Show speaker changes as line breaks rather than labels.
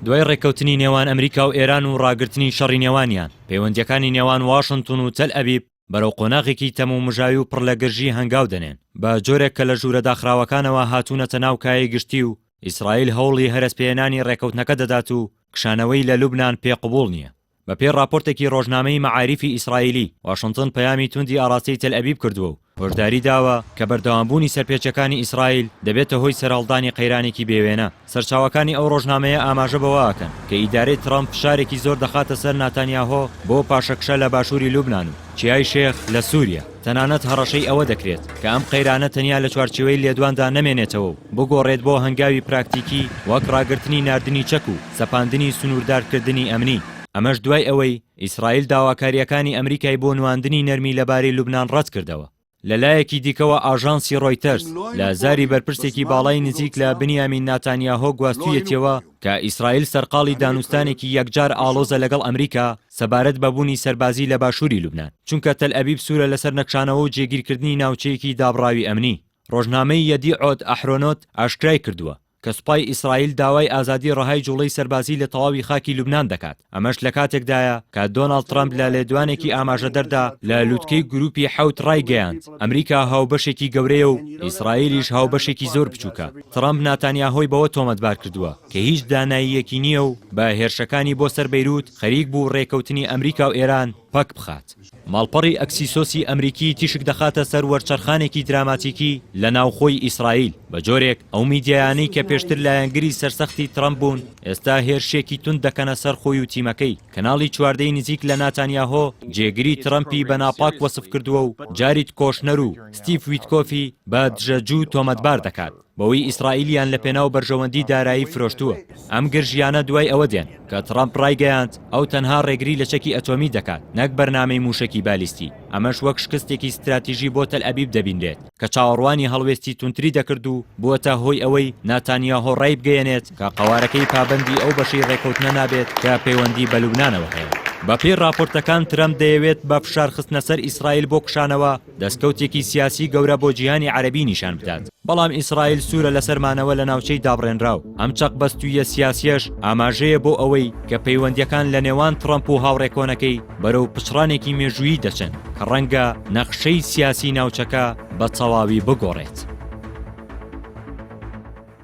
دوای ڕێکەوتنی نێوان ئەمریکا و ئێران و ڕاگررتنی شەڕی نێوانیان پەیوەندیەکانی نێوان واشنگتن و تەل ئەبیب بەرەو قۆناغێکی تەمە و مژاوی و پڕ لە گەژی هەنگاو دەنێن بە جۆرێک کە لە ژوورە داخراوەکانەوە هاتوونەتە ناو کایە گشتی و ئیسرائیل هەوڵی هەرەسپێنانی ڕێکەوتنەکە دەدات و کشانەوەی لە لوبنان پێقبوڵ نییە. بە پێی راپۆرتێکی ڕۆژنامەی مەعاریفی ئیسرائیلی واشنگتن پەیامی توندی ئاراستەی تەل ئەبیب کردووە و هۆشداری داوە کە بەردەوامبوونی سەرپێچەکانی ئیسرائیل دەبێتە هۆی سەرهەڵدانی قەیرانێکی بێوێنە. سەرچاوەکانی ئەو ڕۆژنامەیە ئاماژە بەوەکەن کە ئیدارەی ترامپ فشارێکی زۆر دەخاتە سەر ناتانیاهۆ بۆ پاشەکشە لە باشووری لوبنان و چیای شێخ لە سووریا. تەنانەت هەڕەشەی ئەوە دەکرێت کە ئەم قەیرانە تەنیا لە چوارچێوەی لێدواندا نەمێنێتەوە و بگۆڕێت بۆ هەنگاوی پراکتیکی وەک ڕاگررتنی ناردنی چەک و سەپاندنی سنووردارکردنی ئەمنی. ئەمەش دوای ئەوەی ئیسرائیل داواکاریەکانی ئەمریکای بۆ نواندنی نەرمی لەبارەی لوبنان ڕەت کردەوە. لەلایەکی دیکەوە ئاژانسی ڕۆیتەرس لە زاری بەرپرسێکی باڵای نزیک لە بنیامین ناتانیاهۆ گواستوویەتەوە کە ئیسرائیل سەرقاڵی دانوستانێکی یەکجار ئاڵۆزە لەگەڵ ئەمریکا سەبارەت بەبوونی سەربازی لە باشووری لوبنان چونکە تەل ئەبیب سوورە لەسەر نەکشانەوە و جێگیرکردنی ناوچەیەکی دابڕاوی ئەمنی. ڕۆژنامەی یەدیعۆت ئەحرۆنۆت ئاشکرای کردووە کە سوپای ئیسرائیل داوای ئازادی ڕەهای جوڵەی سەربازی لە تەواوی خاکی لوبنان دەکات. ئەمەش لە کاتێکدایە کە دۆناڵد ترامپ لە لێدوانێکی ئاماژەدەردا لە لووتکەی گروپی حەوت ڕایگەیاند ئەمریکا هاوبەشێکی گەورەیە و ئیسرائیلیش هاوبەشێکی زۆر بچووکە. ترامپ ناتانیاهۆی بەوە تۆمەتبار کردووە کە هیچ داناییەکی نییە و بە هێرشەکانی بۆ سەر بەیروت خەریک بوو ڕێکەوتنی ئەمریکا و ئێران پەک بخات. ماڵپەڕی ئەکسیسۆسی ئەمریکی تیشک دەخاتە سەر وەرچەرخانێکی دراماتیکی لە ناوخۆی ئیسرائیل بە جۆرێک ئەو میدیایانەی کە پێشتر لایەنگری سەرسەختی ترامپ بوون ئێستا هێرشێکی تون دەکەنە سەر خۆی و تیمەکەی. کەناڵی چواردەی نزیک لە ناتانیاهۆ جێگری ترامپی بە ناپاک وەسف کردووە و جاریت کۆشنەر و ستیڤ ویتکۆفی بە دژەجوو تۆمەتبار دەکات بەوەی ئیسرائیلیان لە پێناو بەرژەوەندی دارایی فرۆشتووە. ئەم گرژیانە دوای ئەوە دێن کە ترامپ ڕایگەیاند ئەو تەنها ڕێگری لە چەکی ئەتۆمی دەکات نەک بەرنامەی موشکی بالیستی. ئەمەش وەک شکستێکی استراتیژی بۆ تەل ئەبیب دەبینرێت کە چاوەڕوانی هەڵوێستی تونتری دەکرد و بووەتە هۆی ئەوەی ناتانیاهۆ ڕای بگەیەنێت کە قەوارەکەی پابەندی ئەو بەشەی ڕێکەوتنە نابێت کە پەیوەندی بە لوبنانەوە هەیە. بە پێی راپۆرتەکان ترامپ دەیەوێت بە فشار خستنە سەر ئیسرائیل بۆ کشانەوە دەستکەوتێکی سیاسی گەورە بۆ جیهانی عەرەبی نیشان بدات. بەڵام ئیسرائیل سوورە لەسەرمانەوە لە ناوچەی دابڕێنراو. ئەم چەق بەستوویە سیاسیەش ئاماژەیە بۆ ئەوەی کە پەیوەندیەکان لە نێوان ترامپ و هاوڕێکۆنەکەی بەرەو پچڕانێکی مێژوویی دەچن کە ڕەنگە نەخشەی سیاسی ناوچەکە بە تەواوی بگۆڕێت.